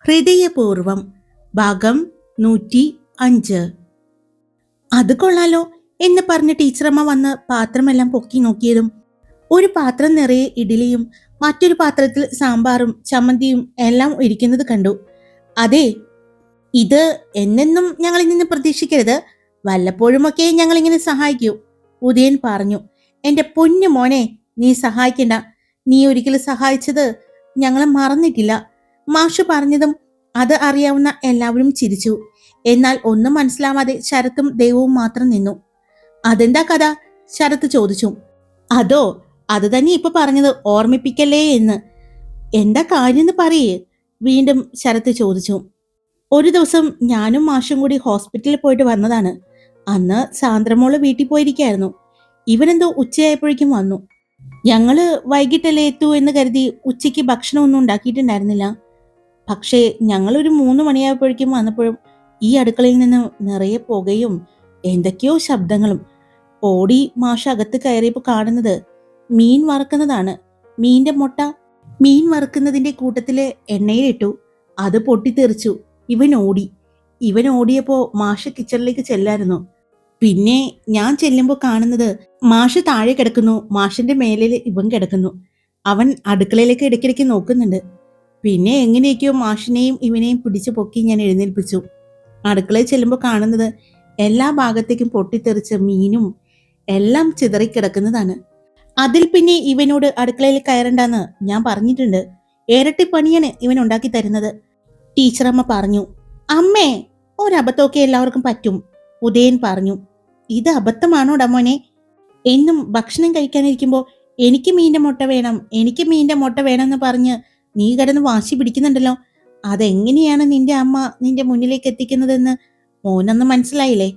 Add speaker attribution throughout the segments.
Speaker 1: ഹൃദയപൂർവം ഭാഗം 105. അത് കൊള്ളാലോ എന്ന് പറഞ്ഞ് ടീച്ചറമ്മ വന്ന് പാത്രമെല്ലാം പൊക്കി നോക്കിയതും ഒരു പാത്രം നിറയെ ഇഡ്ഡലിയും മറ്റൊരു പാത്രത്തിൽ സാമ്പാറും ചമ്മന്തിയും എല്ലാം ഇരിക്കുന്നത് കണ്ടു. അതെ, ഇത് എന്നെന്നും ഞങ്ങളിൽ നിന്ന് പ്രതീക്ഷിക്കരുത്, വല്ലപ്പോഴുമൊക്കെ ഞങ്ങൾ ഇങ്ങനെ സഹായിക്കൂ, ഉദയൻ പറഞ്ഞു. എന്റെ പൊന്നു മോനെ, നീ സഹായിക്കണ്ട, നീ ഒരിക്കലും സഹായിച്ചത് ഞങ്ങൾ മറന്നിട്ടില്ല. മാഷു പറഞ്ഞതും അത് അറിയാവുന്ന എല്ലാവരും ചിരിച്ചു. എന്നാൽ ഒന്നും മനസ്സിലാവാതെ ശരത്തും ദൈവവും മാത്രം നിന്നു. അതെന്താ കഥ? ശരത്ത് ചോദിച്ചു. അതോ, അത് തന്നെ ഇപ്പൊ പറഞ്ഞത്, ഓർമ്മിപ്പിക്കല്ലേ എന്ന്. എന്താ കാര്യം എന്ന് പറയേ, വീണ്ടും ശരത്ത് ചോദിച്ചു. ഒരു ദിവസം ഞാനും മാഷും കൂടി ഹോസ്പിറ്റലിൽ പോയിട്ട് വന്നതാണ്. അന്ന് സാന്ദ്രമോള് വീട്ടിൽ പോയിരിക്കായിരുന്നു. ഇവനെന്തോ ഉച്ചയായപ്പോഴേക്കും വന്നു. ഞങ്ങള് വൈകിട്ടല്ലേ എത്തൂ എന്ന് കരുതി ഉച്ചയ്ക്ക് ഭക്ഷണമൊന്നും ഉണ്ടാക്കിയിട്ടുണ്ടായിരുന്നില്ല. പക്ഷേ ഞങ്ങളൊരു 3 മണിയായപ്പോഴേക്കും വന്നപ്പോഴും ഈ അടുക്കളയിൽ നിന്ന് നിറയെ പുകയും എന്തൊക്കെയോ ശബ്ദങ്ങളും. ഓടി മാഷ അകത്ത് കയറിയപ്പോൾ കാണുന്നത് മീൻ വറക്കുന്നതാണ്. മീൻ വറുക്കുന്നതിന്റെ കൂട്ടത്തില് എണ്ണയിലിട്ടു. അത് പൊട്ടിത്തെറിച്ചു. ഇവൻ ഓടിയപ്പോ മാഷ കിച്ചണിലേക്ക് ചെല്ലായിരുന്നു. പിന്നെ ഞാൻ ചെല്ലുമ്പോൾ കാണുന്നത് മാഷ് താഴെ കിടക്കുന്നു, മാഷിന്റെ മേലിൽ ഇവൻ കിടക്കുന്നു. അവൻ അടുക്കളയിലേക്ക് ഇടയ്ക്കിടയ്ക്ക് നോക്കുന്നുണ്ട്. പിന്നെ എങ്ങനെയൊക്കെയോ മാഷിനെയും ഇവനെയും പിടിച്ചു പൊക്കി ഞാൻ എഴുന്നേൽപ്പിച്ചു. അടുക്കളയിൽ ചെല്ലുമ്പോൾ കാണുന്നത് എല്ലാ ഭാഗത്തേക്കും പൊട്ടിത്തെറിച്ച മീനും എല്ലാം ചിതറിക്കിടക്കുന്നതാണ്. അതിൽ പിന്നെ ഇവനോട് അടുക്കളയിൽ കയറണ്ടെന്ന് ഞാൻ പറഞ്ഞിട്ടുണ്ട്. ഇരട്ടി പണിയാണ് ഇവൻ ഉണ്ടാക്കി തരുന്നത്, ടീച്ചറമ്മ പറഞ്ഞു. അമ്മേ, ഒരബദ്ധമൊക്കെ എല്ലാവർക്കും പറ്റും, ഉദയൻ പറഞ്ഞു. ഇത് അബദ്ധമാണോ ഡമോനെ? എന്നും ഭക്ഷണം കഴിക്കാനിരിക്കുമ്പോൾ എനിക്ക് മീൻ്റെ മുട്ട വേണം എന്ന് പറഞ്ഞ് നീ കിടന്ന് വാശി പിടിക്കുന്നുണ്ടല്ലോ. അതെങ്ങനെയാണ് നിന്റെ അമ്മ നിന്റെ മുന്നിലേക്ക് എത്തിക്കുന്നതെന്ന് മോനൊന്നും മനസ്സിലായില്ലേ?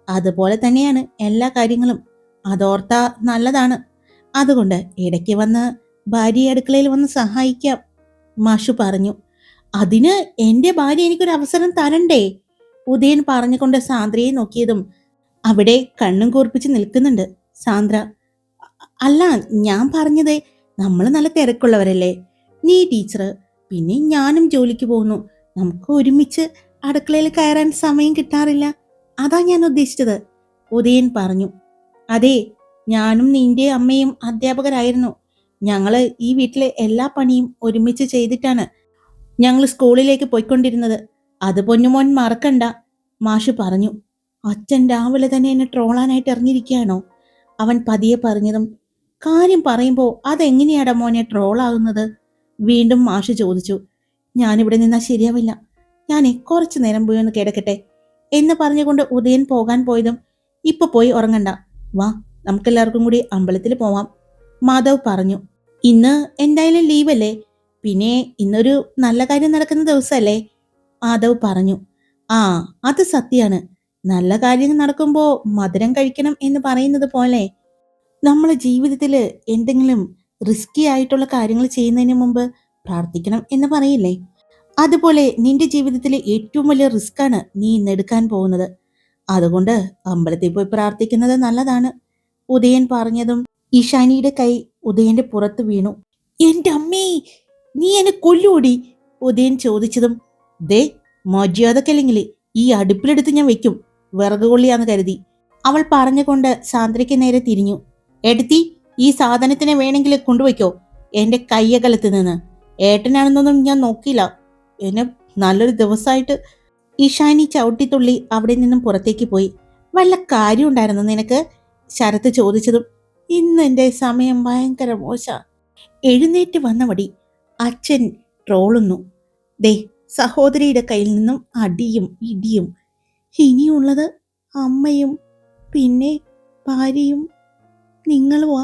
Speaker 1: അതുപോലെ തന്നെയാണ് എല്ലാ കാര്യങ്ങളും. അതോർത്താ നല്ലതാണ്. അതുകൊണ്ട് ഇടയ്ക്ക് വന്ന് ഭാര്യ അടുക്കളയിൽ വന്ന് സഹായിക്കാം, മാഷു പറഞ്ഞു. അതിന് എന്റെ ഭാര്യ എനിക്കൊരു അവസരം തരണ്ടേ? ഉദയൻ പറഞ്ഞുകൊണ്ട് സാന്ദ്രയെ നോക്കിയതും അവിടെ കണ്ണും കൂർപ്പിച്ച് നിൽക്കുന്നുണ്ട് സാന്ദ്ര. അല്ല, ഞാൻ പറഞ്ഞത് നമ്മൾ നല്ല തിരക്കുള്ളവരല്ലേ, നീ ടീച്ചർ, പിന്നെ ഞാനും ജോലിക്ക് പോകുന്നു. നമുക്ക് ഒരുമിച്ച് അടുക്കളയിൽ കയറാൻ സമയം കിട്ടാറില്ല, അതാ ഞാൻ ഉദ്ദേശിച്ചത്, ഉദയൻ പറഞ്ഞു. അതെ, ഞാനും നിന്റെ അമ്മയും അധ്യാപകരായിരുന്നു. ഞങ്ങള് ഈ വീട്ടിലെ എല്ലാ പണിയും ഒരുമിച്ച് ചെയ്തിട്ടാണ് ഞങ്ങൾ സ്കൂളിലേക്ക് പോയിക്കൊണ്ടിരുന്നത്. അത് പൊന്നുമോൻ മറക്കണ്ട, മാഷു പറഞ്ഞു. അച്ഛൻ രാവിലെ തന്നെ എന്നെ ട്രോളാനായിട്ട് ഇറങ്ങിയിരിക്കുകയാണോ? അവൻ പതിയെ പറഞ്ഞതും കാര്യം പറയുമ്പോൾ അതെങ്ങനെയാടാ മോനെ ട്രോളാകുന്നത്? വീണ്ടും മാഷ് ചോദിച്ചു. ഞാനിവിടെ നിന്നാൽ ശരിയാവില്ല, ഞാനേ കുറച്ചു നേരം പോയി ഒന്ന് കിടക്കട്ടെ എന്ന് പറഞ്ഞുകൊണ്ട് ഉദയൻ പോകാൻ പോയതും ഇപ്പൊ പോയി ഉറങ്ങണ്ട, വാ നമുക്കെല്ലാവർക്കും കൂടി അമ്പലത്തിൽ പോവാം, മാധവ് പറഞ്ഞു. ഇന്ന് എന്തായാലും ലീവല്ലേ, പിന്നെ ഇന്നൊരു നല്ല കാര്യം നടക്കുന്ന ദിവസമല്ലേ, മാധവ് പറഞ്ഞു. ആ, അത് സത്യാണ്. നല്ല കാര്യം നടക്കുമ്പോൾ മധുരം കഴിക്കണം എന്ന് പറയുന്നത് പോലെ നമ്മൾ ജീവിതത്തിൽ എന്തെങ്കിലും റിസ്കി ആയിട്ടുള്ള കാര്യങ്ങൾ ചെയ്യുന്നതിന് മുമ്പ് പ്രാർത്ഥിക്കണം എന്ന് പറയില്ലേ? അതുപോലെ നിന്റെ ജീവിതത്തിലെ ഏറ്റവും വലിയ റിസ്ക് ആണ് നീ ഇന്ന് എടുക്കാൻ പോകുന്നത്. അതുകൊണ്ട് അമ്പലത്തിൽ പോയി പ്രാർത്ഥിക്കുന്നത് നല്ലതാണ്, ഉദയൻ പറഞ്ഞതും ഈശാനിയുടെ കൈ ഉദയന്റെ പുറത്ത് വീണു. എന്റെ അമ്മേ, നീ എന്നെ കൊല്ലൂടി, ഉദയൻ ചോദിച്ചതും ദേ, മര്യാദക്കല്ലെങ്കിൽ ഈ അടുപ്പിലെടുത്ത് ഞാൻ വെക്കും, വിറക് കൊള്ളിയാന്ന് കരുതി, അവൾ പറഞ്ഞുകൊണ്ട് സാന്ദ്രയ്ക്ക് നേരെ തിരിഞ്ഞു. എടുത്തി, ഈ സാധനത്തിനെ വേണമെങ്കിൽ കൊണ്ടുവയ്ക്കോ എന്റെ കയ്യകലത്ത് നിന്ന്. ഏട്ടനാണെന്നൊന്നും ഞാൻ നോക്കിയില്ല, എന്നെ നല്ലൊരു ദിവസമായിട്ട്. ഇഷാനി ചവിട്ടിത്തുള്ളി അവിടെ നിന്നും പുറത്തേക്ക് പോയി. വല്ല കാര്യം ഉണ്ടായിരുന്നു നിനക്ക്? ശരത്ത് ചോദിച്ചതും ഇന്ന് എന്റെ സമയം ഭയങ്കര മോശ. എഴുന്നേറ്റ് വന്ന വടി അച്ഛൻ ട്രോളുന്നു. ദേ, സഹോദരിയുടെ കയ്യിൽ നിന്നും അടിയും ഇടിയും. ഇനിയുള്ളത് അമ്മയും പിന്നെ ഭാര്യയും നിങ്ങളുമാ.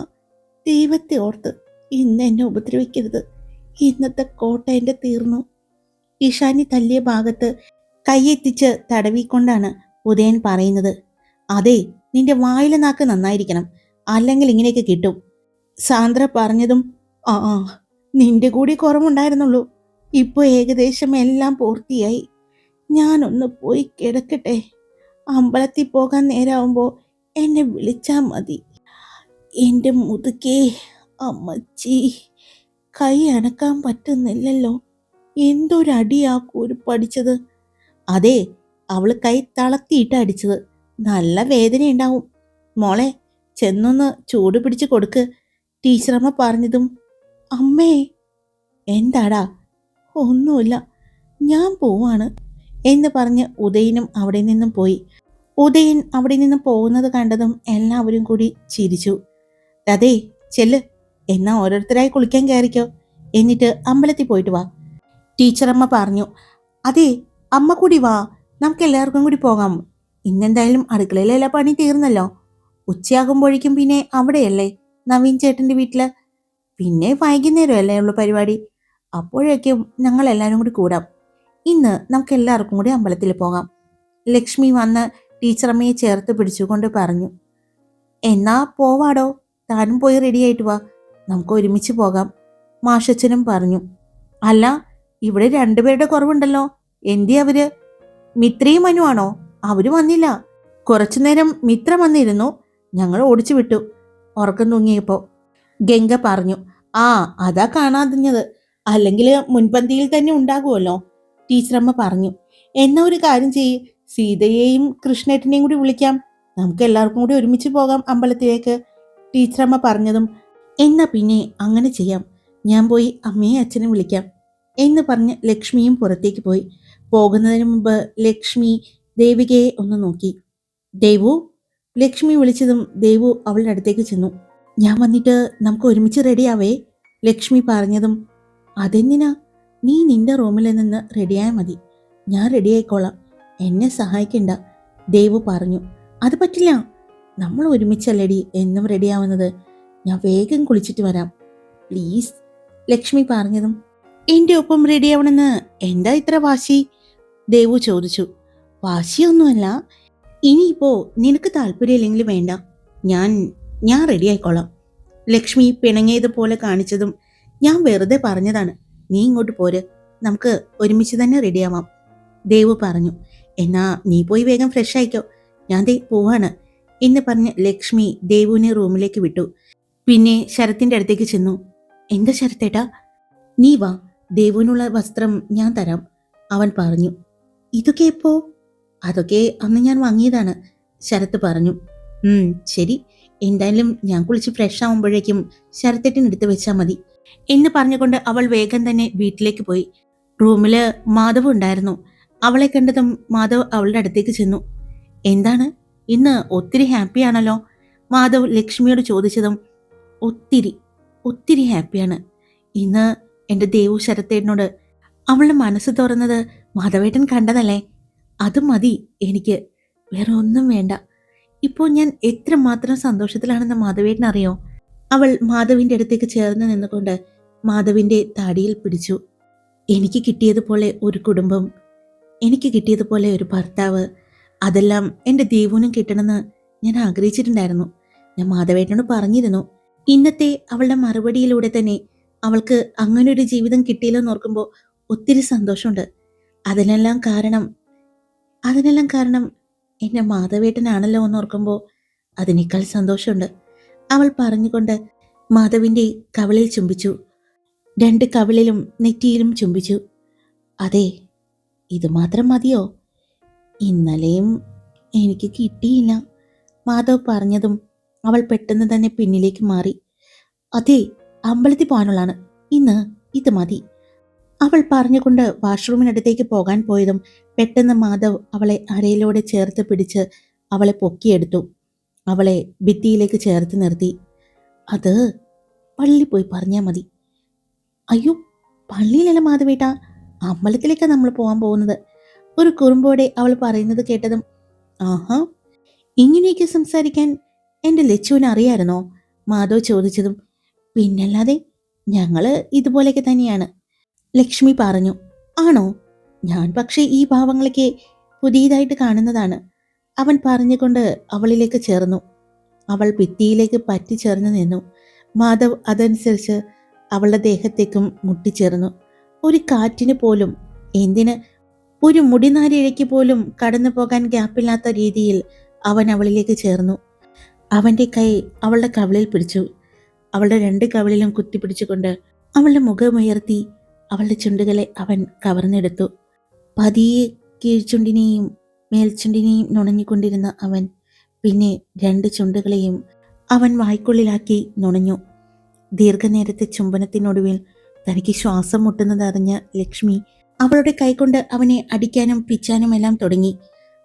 Speaker 1: ദൈവത്തെ ഓർത്ത് ഇന്ന് എന്നെ ഉപദ്രവിക്കരുത്, ഇന്നത്തെ കോട്ട എൻ്റെ തീർന്നു. ഇഷാനി തല്ലിയ ഭാഗത്ത് കൈയെത്തിച്ച് തടവിക്കൊണ്ടാണ് ഉദയൻ പറയുന്നത്. അതെ, നിന്റെ വായിലെ നാക്ക് നന്നായിരിക്കണം, അല്ലെങ്കിൽ ഇങ്ങനെയൊക്കെ കിട്ടും, സാന്ദ്ര പറഞ്ഞതും ആ, നിന്റെ കൂടി കുറവുണ്ടായിരുന്നുള്ളൂ, ഇപ്പൊ ഏകദേശം എല്ലാം പൂർത്തിയായി. ഞാനൊന്ന് പോയി കിടക്കട്ടെ, അമ്പലത്തിൽ പോകാൻ നേരാവുമ്പോൾ എന്നെ വിളിച്ചാൽ മതി. എൻ്റെ മുതുകേ, അമ്മച്ചി, കൈ അനക്കാൻ പറ്റുന്നില്ലല്ലോ, എന്തൊരടിയാ കുരുപ്പ് അടിച്ചത്. അതെ, അവള് കൈ തളർത്തിയിട്ട് അടിച്ചത്. നല്ല വേദനയുണ്ടാവും. മോളെ, ചെന്നൊന്ന് ചൂട് പിടിച്ച് കൊടുക്ക്. ടീച്ചറമ്മ പറഞ്ഞതും. അമ്മേ. എന്താടാ? ഒന്നുമില്ല, ഞാൻ പോവാണ് എന്ന് പറഞ്ഞ് ഉദയനും അവിടെ നിന്നും പോയി. ഉദയൻ അവിടെ നിന്നും പോകുന്നത് കണ്ടതും എല്ലാവരും കൂടി ചിരിച്ചു. അതെ, ചെല്ല്, എന്നാ ഓരോരുത്തരായി കുളിക്കാൻ കയറിക്കോ, എന്നിട്ട് അമ്പലത്തിൽ പോയിട്ട് വാ, ടീച്ചറമ്മ പറഞ്ഞു. അതെ, അമ്മ കൂടി വാ, നമുക്ക് എല്ലാവർക്കും കൂടി പോകാം. ഇന്നെന്തായാലും അടുക്കളയിലെ എല്ലാ പണി തീർന്നല്ലോ. ഉച്ചയാകുമ്പോഴേക്കും പിന്നെ അവിടെയല്ലേ, നവീൻ ചേട്ടന്റെ വീട്ടില്. പിന്നെ വൈകുന്നേരം അല്ലേ ഉള്ളു പരിപാടി. അപ്പോഴേക്കും ഞങ്ങൾ എല്ലാവരും കൂടി കൂടാം. ഇന്ന് നമുക്ക് എല്ലാവർക്കും കൂടി അമ്പലത്തിൽ പോകാം. ലക്ഷ്മി വന്ന് ടീച്ചറമ്മയെ ചേർത്ത് പിടിച്ചുകൊണ്ട് പറഞ്ഞു. എന്നാ പോവാടോ, താനും പോയി റെഡിയായിട്ട് വാ, നമുക്ക് ഒരുമിച്ച് പോകാം, മാഷച്ചനും പറഞ്ഞു. അല്ല, ഇവിടെ രണ്ടുപേരുടെ കുറവുണ്ടല്ലോ, എന്തി അവര്? മിത്രയും മനുവാണോ? അവര് വന്നില്ല. കുറച്ചുനേരം മിത്ര വന്നിരുന്നു, ഞങ്ങൾ ഓടിച്ചു വിട്ടു ഉറക്കം തൂങ്ങിയപ്പോ, ഗംഗ പറഞ്ഞു. ആ, അതാ കാണാതിഞ്ഞത്, അല്ലെങ്കിൽ മുൻപന്തിയിൽ തന്നെ ഉണ്ടാകുമല്ലോ, ടീച്ചറമ്മ പറഞ്ഞു. എന്നാ ഒരു കാര്യം ചെയ്യ്, സീതയെയും കൃഷ്ണേട്ടനെയും കൂടി വിളിക്കാം, നമുക്ക് എല്ലാവർക്കും കൂടി ഒരുമിച്ച് പോകാം അമ്പലത്തിലേക്ക്, ടീച്ചറമ്മ പറഞ്ഞതും. എന്നാ പിന്നെ അങ്ങനെ ചെയ്യാം, ഞാൻ പോയി അമ്മയെ അച്ഛനെ വിളിക്കാം എന്ന് പറഞ്ഞ് ലക്ഷ്മിയും പുറത്തേക്ക് പോയി. പോകുന്നതിന് മുമ്പ് ലക്ഷ്മി ദേവികയെ ഒന്ന് നോക്കി. ദേവു, ലക്ഷ്മി വിളിച്ചതും ദേവു അവളുടെ അടുത്തേക്ക് ചെന്നു. ഞാൻ വന്നിട്ട് നമുക്ക് ഒരുമിച്ച് റെഡിയാവേ, ലക്ഷ്മി പറഞ്ഞതും. അതെന്തിനാ? നീ നിന്റെ റൂമിൽ നിന്ന് റെഡിയായാൽ മതി, ഞാൻ റെഡിയായിക്കോളാം, എന്നെ സഹായിക്കണ്ട, ദേവു പറഞ്ഞു. അത് പറ്റില്ല, നമ്മൾ ഒരുമിച്ചല്ലടി എന്നും റെഡിയാവുന്നത്, ഞാൻ വേഗം കുളിച്ചിട്ട് വരാം പ്ലീസ്, ലക്ഷ്മി പറഞ്ഞതും. എൻ്റെ ഒപ്പം റെഡിയാവണമെന്ന് എന്താ ഇത്ര വാശി, ദേവു ചോദിച്ചു. വാശിയൊന്നുമല്ല, ഇനിയിപ്പോ നിനക്ക് താല്പര്യമില്ലെങ്കിൽ വേണ്ട, ഞാൻ റെഡിയായിക്കോളാം, ലക്ഷ്മി പിണങ്ങിയതുപോലെ കാണിച്ചതും. ഞാൻ വെറുതെ പറഞ്ഞതാണ്, നീ ഇങ്ങോട്ട് പോര്, നമുക്ക് ഒരുമിച്ച് തന്നെ റെഡിയാവാം, ദേവു പറഞ്ഞു. എന്നാ നീ പോയി വേഗം ഫ്രഷ് ആയിക്കോ, ഞാൻ ദേ പോവാണ് എന്ന് പറഞ്ഞ് ലക്ഷ്മി ദേവുവിനെ റൂമിലേക്ക് വിട്ടു. പിന്നെ ശരത്തിന്റെ അടുത്തേക്ക് ചെന്നു. എന്താ ശരത്തേട്ടാ? നീ വാ, ദേവുവിനുള്ള വസ്ത്രം ഞാൻ തരാം, അവൻ പറഞ്ഞു. ഇതൊക്കെ എപ്പോ? അതൊക്കെ അന്ന് ഞാൻ വാങ്ങിയതാണ്, ശരത്ത് പറഞ്ഞു. ശരി, എന്തായാലും ഞാൻ കുളിച്ച് ഫ്രഷ് ആവുമ്പോഴേക്കും ശരത്തേട്ടിനെടുത്ത് വെച്ചാൽ മതി എന്ന് പറഞ്ഞുകൊണ്ട് അവൾ വേഗം തന്നെ വീട്ടിലേക്ക് പോയി. റൂമില് മാധവ് ഉണ്ടായിരുന്നു. അവളെ കണ്ടതും മാധവ് അവളുടെ അടുത്തേക്ക് ചെന്നു. എന്താണ്, ഇന്ന് ഒത്തിരി ഹാപ്പിയാണല്ലോ, മാധവ് ലക്ഷ്മിയോട് ചോദിച്ചതും. ഒത്തിരി ഒത്തിരി ഹാപ്പിയാണ് ഇന്ന്, എൻ്റെ ദേവു ശരത്തേട്ടനോട് അവളുടെ മനസ്സ് തുറന്നത് മാധവേട്ടൻ കണ്ടതല്ലേ, അത് മതി എനിക്ക്, വേറെ ഒന്നും വേണ്ട. ഇപ്പോൾ ഞാൻ എത്രമാത്രം സന്തോഷത്തിലാണെന്ന് മാധവേട്ടൻ അറിയോ? അവൾ മാധവിൻ്റെ അടുത്തേക്ക് ചേർന്ന് നിന്നുകൊണ്ട് മാധവിൻ്റെ താടിയിൽ പിടിച്ചു. എനിക്ക് കിട്ടിയതുപോലെ ഒരു കുടുംബം, എനിക്ക് കിട്ടിയതുപോലെ ഒരു ഭർത്താവ്, അതെല്ലാം എൻ്റെ ദേവുവിനും കിട്ടണമെന്ന് ഞാൻ ആഗ്രഹിച്ചിട്ടുണ്ടായിരുന്നു. ഞാൻ മാധവേട്ടനോട് പറഞ്ഞിരുന്നു. ഇന്നത്തെ അവളുടെ മറുപടിയിലൂടെ തന്നെ അവൾക്ക് അങ്ങനൊരു ജീവിതം കിട്ടിയല്ലോ എന്നോർക്കുമ്പോൾ ഒത്തിരി സന്തോഷമുണ്ട്. അതിനെല്ലാം കാരണം എൻ്റെ മാധവേട്ടനാണല്ലോ എന്നോർക്കുമ്പോൾ അതിനേക്കാൾ സന്തോഷമുണ്ട്, അവൾ പറഞ്ഞുകൊണ്ട് മാധവിൻ്റെ കവിളിൽ ചുംബിച്ചു. 2 കവിളിലും നെറ്റിയിലും ചുംബിച്ചു. അതെ, ഇത് മാത്രം മതിയോ? ഇന്നലെയും എനിക്ക് കിട്ടിയില്ല, മാധവ് പറഞ്ഞതും അവൾ പെട്ടെന്ന് തന്നെ പിന്നിലേക്ക് മാറി. അതെ, അമ്പലത്തിൽ പോകാനുള്ളതാണ്, ഇന്ന് ഇത് മതി, അവൾ പറഞ്ഞുകൊണ്ട് വാഷ്റൂമിനടുത്തേക്ക് പോകാൻ പോയതും പെട്ടെന്ന് മാധവ് അവളെ അരയിലൂടെ ചേർത്ത് പിടിച്ച് അവളെ പൊക്കിയെടുത്തു. അവളെ ഭിത്തിയിലേക്ക് ചേർത്ത് നിർത്തി. അത് പള്ളി പോയി പറഞ്ഞാൽ മതി. അയ്യോ, പള്ളിയിലല്ല മാധവേട്ടാ, അമ്പലത്തിലേക്കാണ് നമ്മൾ പോകാൻ പോകുന്നത്, ഒരു കുറുമ്പോടെ അവൾ പറയുന്നത് കേട്ടതും. ആഹാ, ഇങ്ങനെയൊക്കെ സംസാരിക്കാൻ എൻ്റെ ലച്ചുവിനെ അറിയാമായിരുന്നോ, മാധവ് ചോദിച്ചതും. പിന്നല്ലാതെ, ഞങ്ങള് ഇതുപോലെയൊക്കെ തന്നെയാണ്, ലക്ഷ്മി പറഞ്ഞു. ആണോ? ഞാൻ പക്ഷേ ഈ ഭാവങ്ങളൊക്കെ പുതിയതായിട്ട് കാണുന്നതാണ്, അവൻ പറഞ്ഞുകൊണ്ട് അവളിലേക്ക് ചേർന്നു. അവൾ ഭിത്തിയിലേക്ക് പറ്റിച്ചേർന്ന് നിന്നു. മാധവ് അതനുസരിച്ച് അവളുടെ ദേഹത്തേക്കും മുട്ടിച്ചേർന്നു. ഒരു കാറ്റിന് പോലും, എന്തിന് ഒരു മുടിനാരിഴയ്ക്ക് പോലും കടന്നു പോകാൻ ഗ്യാപ്പില്ലാത്ത രീതിയിൽ അവൻ അവളിലേക്ക് ചേർന്നു. അവൻ്റെ കൈ അവളുടെ കവിളിൽ പിടിച്ചു. അവളുടെ 2 കവിളിലും കുത്തിപ്പിടിച്ചുകൊണ്ട് അവളുടെ മുഖമുയർത്തി അവളുടെ ചുണ്ടുകളെ അവൻ കവർന്നെടുത്തു. പതിയെ കീഴ്ചുണ്ടിനെയും മേൽചുണ്ടിനെയും നുണഞ്ഞുകൊണ്ടിരുന്ന അവൻ പിന്നെ 2 ചുണ്ടുകളെയും അവൻ വായ്ക്കുള്ളിലാക്കി നുണഞ്ഞു. ദീർഘനേരത്തെ ചുംബനത്തിനൊടുവിൽ തനിക്ക് ശ്വാസം മുട്ടുന്നതറിഞ്ഞ ലക്ഷ്മി അവളുടെ കൈകൊണ്ട് അവനെ അടിക്കാനും പിച്ചാനുമെല്ലാം തുടങ്ങി.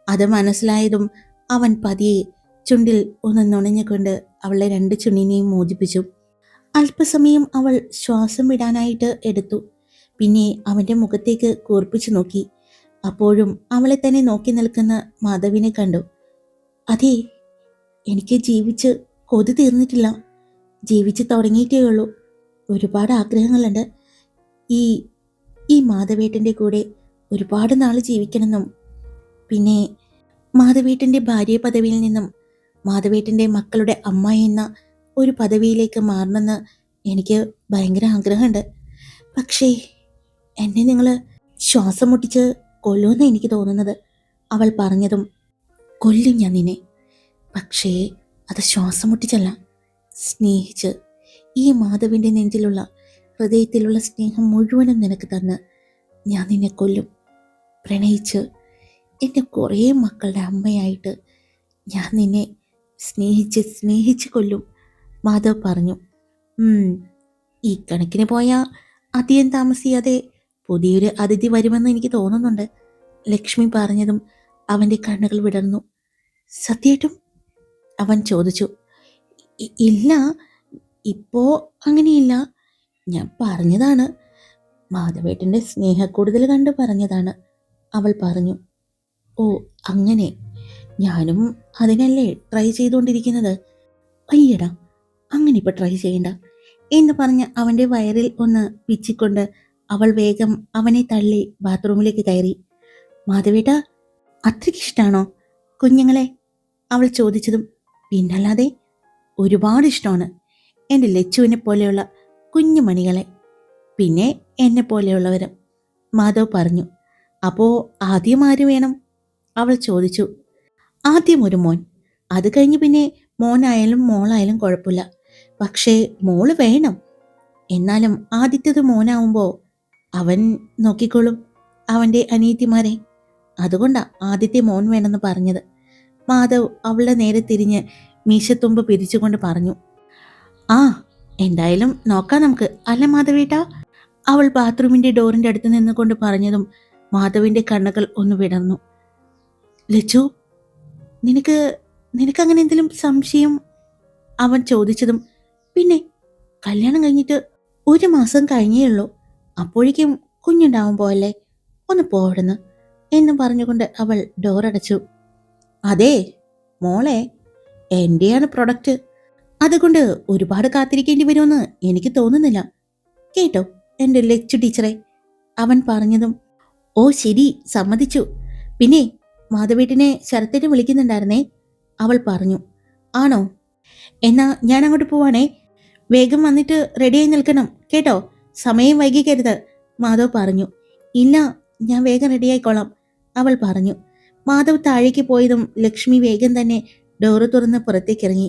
Speaker 1: അത് മനസ്സിലായതും അവൻ പതിയെ ചുണ്ടിൽ ഒന്ന് നുണഞ്ഞുകൊണ്ട് അവളെ 2 ചുണ്ടിനെയും മോചിപ്പിച്ചു. അല്പസമയം അവൾ ശ്വാസം വിടാനായിട്ട് എടുത്തു. പിന്നെ അവൻ്റെ മുഖത്തേക്ക് കൂർപ്പിച്ചു നോക്കി. അപ്പോഴും അവളെ തന്നെ നോക്കി നിൽക്കുന്ന മാധവിനെ കണ്ടു. അതെ, എനിക്ക് ജീവിച്ച് കൊതി തീർന്നിട്ടില്ല. ജീവിച്ച് തുടങ്ങിയിട്ടേ ഉള്ളൂ. ഒരുപാട് ആഗ്രഹങ്ങളുണ്ട്. ഈ ഈ മാധവേട്ടൻ്റെ കൂടെ ഒരുപാട് നാൾ ജീവിക്കണമെന്നും പിന്നെ മാധവേട്ടൻ്റെ ഭാര്യ പദവിയിൽ നിന്നും മാധവേട്ടൻ്റെ മക്കളുടെ അമ്മ എന്ന ഒരു പദവിയിലേക്ക് മാറണമെന്ന് എനിക്ക് ഭയങ്കര ആഗ്രഹമുണ്ട്. പക്ഷേ എന്നെ നിങ്ങൾ ശ്വാസം മുട്ടിച്ച് കൊല്ലുമെന്ന് എനിക്ക് തോന്നുന്നത്. അവൾ പറഞ്ഞതും, കൊല്ലും ഞാൻ നിന്നെ. പക്ഷേ അത് ശ്വാസം മുട്ടിച്ചല്ല, സ്നേഹിച്ച്. ഈ മാധവിൻ്റെ നെഞ്ചിലുള്ള ഹൃദയത്തിലുള്ള സ്നേഹം മുഴുവനും നിനക്ക് തന്ന് ഞാൻ നിന്നെ കൊല്ലും. പ്രണയിച്ച് എൻ്റെ കുറേ മക്കളുടെ അമ്മയായിട്ട് ഞാൻ നിന്നെ സ്നേഹിച്ച് കൊല്ലും, മാധവ് പറഞ്ഞു. ഈ കണക്കിന് പോയാൽ അധികം താമസിയാതെ പുതിയൊരു അതിഥി വരുമെന്ന് എനിക്ക് തോന്നുന്നുണ്ട്. ലക്ഷ്മി പറഞ്ഞതും അവൻ്റെ കണ്ണുകൾ വിടർന്നു. സത്യായിട്ടും? അവൻ ചോദിച്ചു. ഇല്ല, ഇപ്പോ അങ്ങനെയില്ല. ഞാൻ പറഞ്ഞതാണ്. മാധവേട്ടൻ്റെ സ്നേഹക്കൂടുതൽ കണ്ട് പറഞ്ഞതാണ്, അവൾ പറഞ്ഞു. ഓ അങ്ങനെ. ഞാനും അതിനല്ലേ ട്രൈ ചെയ്തുകൊണ്ടിരിക്കുന്നത്. അയ്യടാ, അങ്ങനെ ഇപ്പം ട്രൈ ചെയ്യണ്ട എന്ന് പറഞ്ഞ് അവൻ്റെ വയറിൽ ഒന്ന് പിച്ചിക്കൊണ്ട് അവൾ വേഗം അവനെ തള്ളി ബാത്റൂമിലേക്ക് കയറി. മാധവേട്ട, അത്രയ്ക്കിഷ്ടമാണോ കുഞ്ഞുങ്ങളെ? അവൾ ചോദിച്ചതും, പിന്നല്ലാതെ ഒരുപാട് ഇഷ്ടമാണ്. എൻ്റെ ലച്ചുവിനെ പോലെയുള്ള കുഞ്ഞു മണികളെ, പിന്നെ എന്നെ പോലെയുള്ളവരും, മാധവ് പറഞ്ഞു. അപ്പോൾ ആദ്യം ആര് വേണം? അവൾ ചോദിച്ചു. ആദ്യം ഒരു മോൻ, അത് കഴിഞ്ഞ് പിന്നെ മോനായാലും മോളായാലും കുഴപ്പമില്ല. പക്ഷേ മോള് വേണം. എന്നാലും ആദ്യത്തേത് മോനാവുമ്പോൾ അവൻ നോക്കിക്കോളും അവൻ്റെ അനിയത്തിമാരെ. അതുകൊണ്ടാ ആദ്യത്തെ മോൻ വേണമെന്ന് പറഞ്ഞത്. മാധവ് അവളുടെ നേരെ തിരിഞ്ഞ് മീശത്തുമ്പ് പിരിച്ചുകൊണ്ട് പറഞ്ഞു. ആ, എന്തായാലും നോക്കാം നമുക്ക്, അല്ല മാധവേട്ടാ? അവൾ ബാത്റൂമിൻ്റെ ഡോറിൻ്റെ അടുത്ത് നിന്നുകൊണ്ട് പറഞ്ഞതും മാധവിൻ്റെ കണ്ണുകൾ ഒന്ന് വിടർന്നു. ലച്ചു, നിനക്ക് അങ്ങനെ എന്തെങ്കിലും സംശയം? അവൻ ചോദിച്ചതും, പിന്നെ കല്യാണം കഴിഞ്ഞിട്ട് 1 മാസം കഴിഞ്ഞേ ഉള്ളൂ. അപ്പോഴേക്കും കുഞ്ഞുണ്ടാവുമ്പോൾ അല്ലേ, ഒന്ന് പോവിടുന്ന് എന്ന് പറഞ്ഞുകൊണ്ട് അവൾ ഡോറടച്ചു. അതെ മോളെ, എൻ്റെയാണ് പ്രൊഡക്റ്റ്. അതുകൊണ്ട് ഒരുപാട് കാത്തിരിക്കേണ്ടി വരുമെന്ന് എനിക്ക് തോന്നുന്നില്ല. കേട്ടോ എൻ്റെ ലച്ചു ടീച്ചറെ? അവൻ പറഞ്ഞതും, ഓ ശരി, സമ്മതിച്ചു. പിന്നെ മാധവേട്ടിനെ ശരത്തേട്ട് വിളിക്കുന്നുണ്ടായിരുന്നേ, അവൾ പറഞ്ഞു. ആണോ? എന്നാ ഞാൻ അങ്ങോട്ട് പോവാണേ. വേഗം വന്നിട്ട് റെഡിയായി നിൽക്കണം കേട്ടോ, സമയം വൈകിക്കരുത്, മാധവ് പറഞ്ഞു. ഇല്ല, ഞാൻ വേഗം റെഡിയായിക്കോളാം, അവൾ പറഞ്ഞു. മാധവ് താഴേക്ക് പോയതും ലക്ഷ്മി വേഗം തന്നെ ഡോറ് തുറന്ന് പുറത്തേക്ക് ഇറങ്ങി.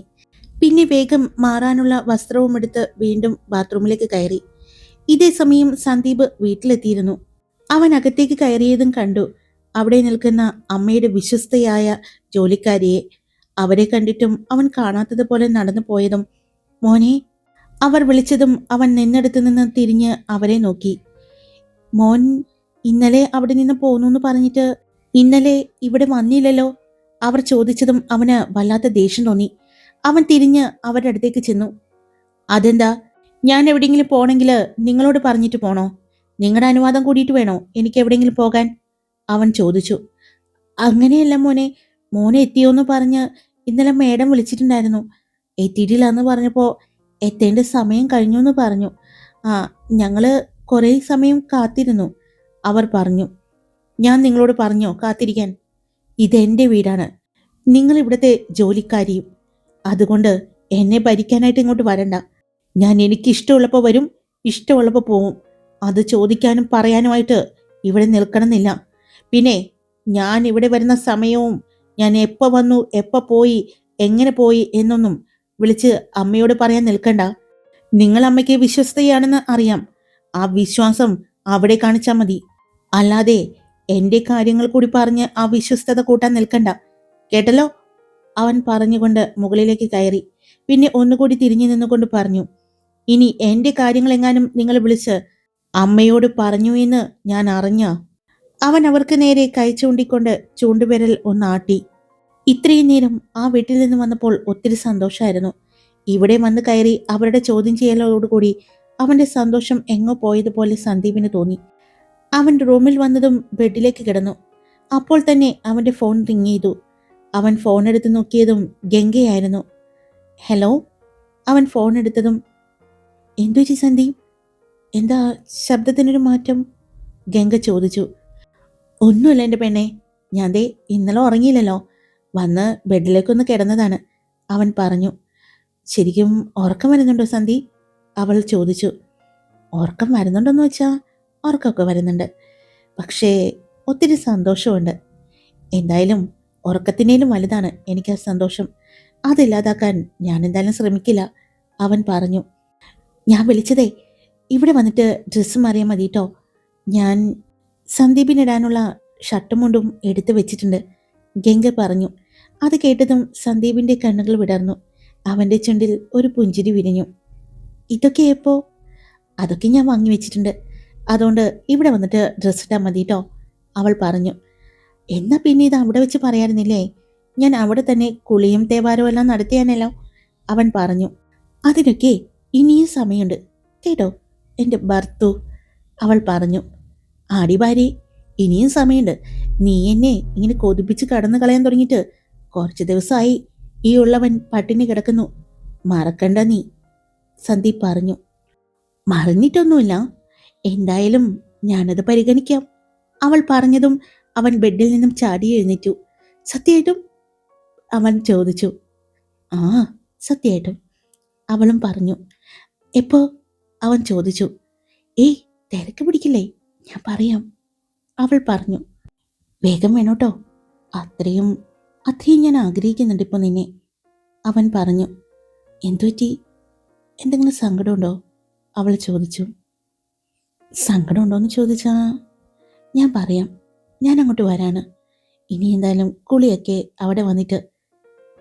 Speaker 1: പിന്നെ വേഗം മാറാനുള്ള വസ്ത്രവും എടുത്ത് വീണ്ടും ബാത്റൂമിലേക്ക് കയറി. ഇതേ സമയം സന്ദീപ് വീട്ടിലെത്തിയിരുന്നു. അവൻ അകത്തേക്ക് കയറിയതും കണ്ടു അവിടെ നിൽക്കുന്ന അമ്മയുടെ വിശ്വസ്തയായ ജോലിക്കാരിയെ. അവരെ കണ്ടിട്ടും അവൻ കാണാത്തതുപോലെ നടന്നു പോയതും, മോനെ, അവർ വിളിച്ചതും അവൻ നിന്നെടുത്ത് നിന്ന് തിരിഞ്ഞ് അവരെ നോക്കി. മോൻ ഇന്നലെ അവിടെ നിന്ന് പോന്നു പറഞ്ഞിട്ട് ഇന്നലെ ഇവിടെ വന്നില്ലല്ലോ? അവർ ചോദിച്ചതും അവന് വല്ലാത്ത ദേഷ്യം തോന്നി. അവൻ തിരിഞ്ഞ് അവരുടെ അടുത്തേക്ക് ചെന്നു. അതെന്താ, ഞാൻ എവിടെയെങ്കിലും പോണെങ്കിൽ നിങ്ങളോട് പറഞ്ഞിട്ട് പോണോ? നിങ്ങളുടെ അനുവാദം കൂടിയിട്ട് വേണോ എനിക്ക് എവിടെയെങ്കിലും പോകാൻ? അവൻ ചോദിച്ചു. അങ്ങനെയല്ല മോനെ, മോനെ എത്തിയോന്ന് പറഞ്ഞ് ഇന്നലെ മേഡം വിളിച്ചിട്ടുണ്ടായിരുന്നു. എത്തിയിട്ടില്ല എന്ന് പറഞ്ഞപ്പോൾ എത്തേണ്ട സമയം കഴിഞ്ഞു എന്ന് പറഞ്ഞു. ഞങ്ങള് കുറേ സമയം കാത്തിരുന്നു, അവർ പറഞ്ഞു. ഞാൻ നിങ്ങളോട് പറഞ്ഞോ കാത്തിരിക്കാൻ? ഇതെൻ്റെ വീടാണ്, നിങ്ങൾ ഇവിടുത്തെ ജോലിക്കാരിയും. അതുകൊണ്ട് എന്നെ ഭരിക്കാനായിട്ട് ഇങ്ങോട്ട് വരണ്ട. ഞാൻ എനിക്കിഷ്ടമുള്ളപ്പോൾ വരും, ഇഷ്ടമുള്ളപ്പോൾ പോവും. അത് ചോദിക്കാനും പറയാനുമായിട്ട് ഇവിടെ നിൽക്കണമെന്നില്ല. പിന്നെ ഞാൻ ഇവിടെ വരുന്ന സമയവും ഞാൻ എപ്പോൾ വന്നു, എപ്പോൾ പോയി, എങ്ങനെ പോയി എന്നൊന്നും വിളിച്ച് അമ്മയോട് പറയാൻ നിൽക്കണ്ട. നിങ്ങൾ അമ്മയ്ക്ക് വിശ്വസ്തയാണെന്ന് അറിയാം. ആ വിശ്വാസം അവിടെ കാണിച്ചാൽ മതി. അല്ലാതെ എന്റെ കാര്യങ്ങൾ കൂടി പറഞ്ഞ് ആ വിശ്വസ്തത കൂട്ടാൻ നിൽക്കണ്ട, കേട്ടല്ലോ? അവൻ പറഞ്ഞുകൊണ്ട് മുകളിലേക്ക് കയറി. പിന്നെ ഒന്നുകൂടി തിരിഞ്ഞു നിന്നുകൊണ്ട് പറഞ്ഞു, ഇനി എന്റെ കാര്യങ്ങൾ എങ്ങാനും നിങ്ങൾ വിളിച്ച് അമ്മയോട് പറഞ്ഞു എന്ന് ഞാൻ അറിഞ്ഞ. അവൻ അവർക്ക് നേരെ കൈ ചൂണ്ടിക്കൊണ്ട് ചൂണ്ടുവിരൽ ഒന്നാട്ടി. ഇത്രയും നേരം ആ വീട്ടിൽ നിന്ന് വന്നപ്പോൾ ഒത്തിരി സന്തോഷമായിരുന്നു. ഇവിടെ വന്ന് കയറി അവരുടെ ചോദ്യം ചെയ്യലോടുകൂടി അവന്റെ സന്തോഷം എങ്ങോ പോയതുപോലെ സന്ദീപിന് തോന്നി. അവൻ റൂമിൽ വന്നതും ബെഡിലേക്ക് കിടന്നു. അപ്പോൾ തന്നെ അവന്റെ ഫോൺ റിങ് ചെയ്തു. അവൻ ഫോൺ എടുത്ത് നോക്കിയതും ഗംഗയായിരുന്നു. ഹലോ. അവൻ ഫോൺ എടുത്തതും, എന്തു ചി സന്ദീപ്, എന്താ ശബ്ദത്തിനൊരു മാറ്റം? ഗംഗ ചോദിച്ചു. ഒന്നുമില്ല എൻ്റെ പെണ്ണെ, ഞാൻ ദേ ഇന്നലെ ഉറങ്ങിയില്ലല്ലോ, വന്ന് ബെഡിലേക്കൊന്ന് കിടന്നതാണ്, അവൻ പറഞ്ഞു. ശരിക്കും ഉറക്കം വരുന്നുണ്ടോ സന്ധി? അവൾ ചോദിച്ചു. ഉറക്കം വരുന്നുണ്ടോയെന്ന് വെച്ചാൽ ഉറക്കമൊക്കെ വരുന്നുണ്ട്, പക്ഷേ ഒത്തിരി സന്തോഷമുണ്ട്. എന്തായാലും ഉറക്കത്തിനേലും വലുതാണ് എനിക്ക് ആ സന്തോഷം. അതില്ലാതാക്കാൻ ഞാൻ എന്തായാലും ശ്രമിക്കില്ല, അവൻ പറഞ്ഞു. ഞാൻ വിളിച്ചതേ ഇവിടെ വന്നിട്ട് ഡ്രസ്സ് മാറിയാൽ മതി കേട്ടോ. ഞാൻ സന്ദീപിനിടാനുള്ള ഷർട്ടും മുണ്ടും എടുത്തു വെച്ചിട്ടുണ്ട്, ഗംഗ പറഞ്ഞു. അത് കേട്ടതും സന്ദീപിൻ്റെ കണ്ണുകൾ വിടർന്നു. അവൻ്റെ ചുണ്ടിൽ ഒരു പുഞ്ചിരി വിരിഞ്ഞു. ഇതൊക്കെ എപ്പോ? അതൊക്കെ ഞാൻ വാങ്ങി വെച്ചിട്ടുണ്ട്, അതുകൊണ്ട് ഇവിടെ വന്നിട്ട് ഡ്രസ്സ് ഇട്ടാൽ മതി കേട്ടോ, അവൾ പറഞ്ഞു. എന്നാൽ പിന്നെ ഇത് അവിടെ വെച്ച് പറയാറുന്നില്ലേ, ഞാൻ അവിടെ തന്നെ കുളിയും തേവാരവും എല്ലാം നടത്തിയാനല്ലോ, അവൻ പറഞ്ഞു. അതിനൊക്കെ ഇനിയും സമയമുണ്ട് കേട്ടോ എൻ്റെ ഭർത്തു, അവൾ പറഞ്ഞു. ആടി ഭാര്യ, ഇനിയും സമയമുണ്ട്. നീ എന്നെ ഇങ്ങനെ കൊതിപ്പിച്ച് കടന്നു കളയാൻ തുടങ്ങിയിട്ട് കുറച്ച് ദിവസമായി. ഈ ഉള്ളവൻ പട്ടിണി കിടക്കുന്നു, മറക്കണ്ട നീ, സന്ദീപ് പറഞ്ഞു. മറന്നിട്ടൊന്നുമില്ല, എന്തായാലും ഞാനത് പരിഗണിക്കാം, അവൾ പറഞ്ഞതും അവൻ ബെഡിൽ നിന്നും ചാടി എഴുന്നേറ്റു. സത്യമായിട്ടും? അവൻ ചോദിച്ചു. ആ, സത്യമായിട്ടും, അവളും പറഞ്ഞു. എപ്പോ? അവൻ ചോദിച്ചു. ഏയ് തിരക്ക് പിടിക്കില്ലേ, ഞാൻ പറയാം, അവൾ പറഞ്ഞു. വേഗം വേണോട്ടോ, അത്രയും ഞാൻ ആഗ്രഹിക്കുന്നുണ്ട് ഇപ്പോൾ നിന്നെ, അവൻ പറഞ്ഞു. എന്തുപറ്റി, എന്തെങ്കിലും സങ്കടമുണ്ടോ? അവൾ ചോദിച്ചു. സങ്കടമുണ്ടോയെന്ന് ചോദിച്ചാ ഞാൻ പറയാം, ഞാൻ അങ്ങോട്ട് വരാണ്. ഇനി എന്തായാലും കുളിയൊക്കെ അവിടെ വന്നിട്ട്,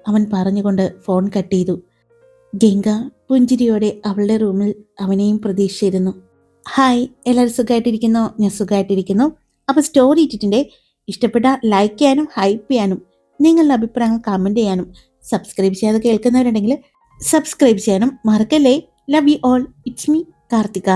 Speaker 1: അവൻ പറഞ്ഞുകൊണ്ട് ഫോൺ കട്ട് ചെയ്തു. ഗംഗ പുഞ്ചിരിയോടെ അവളുടെ റൂമിൽ അവനെയും പ്രതീക്ഷിച്ചിരുന്നു. ഹായ്, എല്ലാവരും സുഖമായിട്ടിരിക്കുന്നോ? ഞാൻ സുഖമായിട്ടിരിക്കുന്നു. അപ്പോൾ സ്റ്റോറി ഇട്ടിട്ടുണ്ട്, ഇഷ്ടപ്പെട്ട ലൈക്ക് ചെയ്യാനും ഹൈപ്പ് ചെയ്യാനും നിങ്ങളുടെ അഭിപ്രായങ്ങൾ കമൻറ്റ് ചെയ്യാനും സബ്സ്ക്രൈബ് ചെയ്യാതെ കേൾക്കുന്നവരുണ്ടെങ്കിൽ സബ്സ്ക്രൈബ് ചെയ്യാനും മറക്കല്ലേ. Love you all. It's me Karthika.